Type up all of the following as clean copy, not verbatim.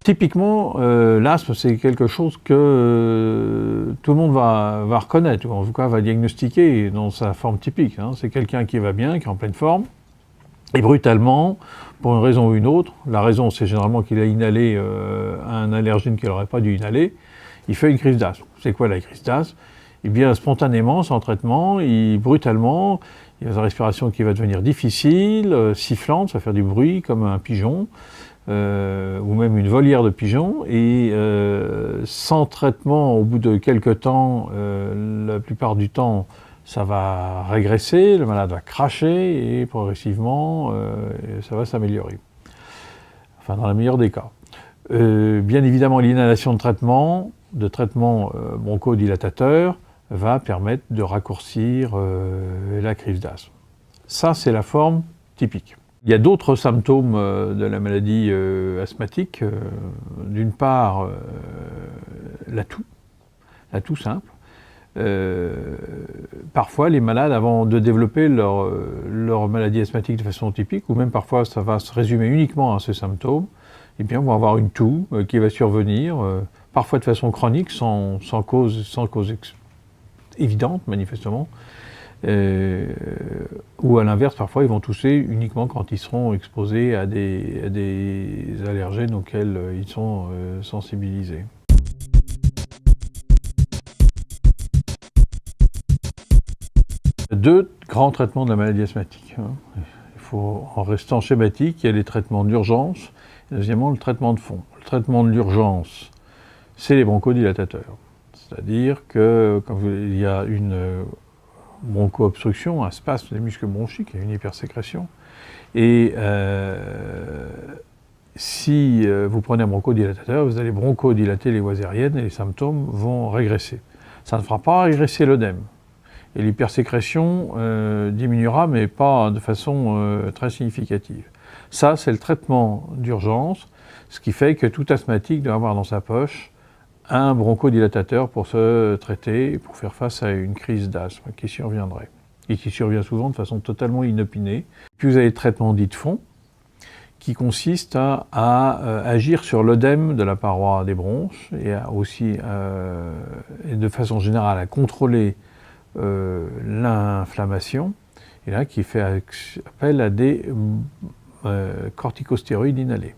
Typiquement, l'asthme, c'est quelque chose que tout le monde va reconnaître, ou en tout cas va diagnostiquer dans sa forme typique. Hein. C'est quelqu'un qui va bien, qui est en pleine forme, et brutalement, pour une raison ou une autre, la raison c'est généralement qu'il a inhalé un allergène qu'il n'aurait pas dû inhaler, il fait une crise d'asthme. C'est quoi la crise d'asthme? Eh bien, spontanément, sans traitement, brutalement, il y a une respiration qui va devenir difficile, sifflante, ça va faire du bruit comme un pigeon, ou même une volière de pigeons, et sans traitement, au bout de quelques temps, la plupart du temps, ça va régresser, le malade va cracher, et progressivement, ça va s'améliorer. Enfin, dans le meilleur des cas. Bien évidemment, l'inhalation de traitement bronchodilatateur, va permettre de raccourcir la crise d'asthme. Ça, c'est la forme typique. Il y a d'autres symptômes de la maladie asthmatique. D'une part, la toux simple. Parfois, les malades, avant de développer leur maladie asthmatique de façon typique, ou même parfois ça va se résumer uniquement à ce symptôme, eh bien, vont avoir une toux qui va survenir, parfois de façon chronique, sans cause évidente, manifestement, ou à l'inverse, parfois ils vont tousser uniquement quand ils seront exposés à des allergènes auxquels ils sont sensibilisés. Deux grands traitements de la maladie asthmatique. Il faut, en restant schématique, il y a les traitements d'urgence, et deuxièmement le traitement de fond. Le traitement de l'urgence, c'est les bronchodilatateurs. C'est-à-dire que quand il y a une broncho-obstruction, un spasme des muscles bronchiques, il y a une hypersécrétion, et si vous prenez un bronchodilatateur, vous allez bronchodilater les voies aériennes et les symptômes vont régresser. Ça ne fera pas régresser l'œdème. Et l'hypersécrétion diminuera, mais pas de façon très significative. Ça, c'est le traitement d'urgence, ce qui fait que tout asthmatique doit avoir dans sa poche un bronchodilatateur pour se traiter, pour faire face à une crise d'asthme qui surviendrait, et qui survient souvent de façon totalement inopinée. Puis vous avez le traitement dit de fond, qui consiste à agir sur l'œdème de la paroi des bronches, et aussi, et de façon générale, à contrôler l'inflammation, et là qui fait appel à des corticostéroïdes inhalés.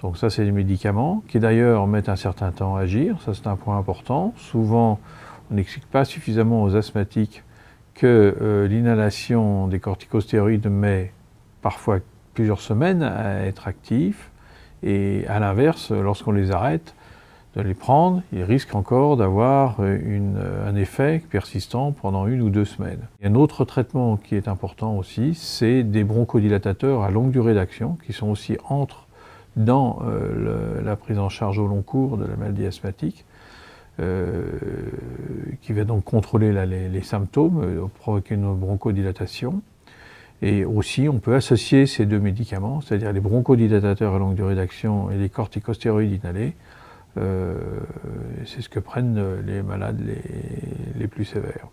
Donc ça, c'est des médicaments qui d'ailleurs mettent un certain temps à agir, ça c'est un point important. Souvent, on n'explique pas suffisamment aux asthmatiques que l'inhalation des corticostéroïdes met parfois plusieurs semaines à être actif, et à l'inverse, lorsqu'on les arrête de les prendre, ils risquent encore d'avoir un effet persistant pendant 1 ou 2 semaines. Il y a un autre traitement qui est important aussi, c'est des bronchodilatateurs à longue durée d'action, qui sont aussi dans la prise en charge au long cours de la maladie asthmatique, qui va donc contrôler les symptômes, provoquer une bronchodilatation. Et aussi, on peut associer ces deux médicaments, c'est-à-dire les bronchodilatateurs à longue durée d'action et les corticostéroïdes inhalés. C'est ce que prennent les malades les plus sévères.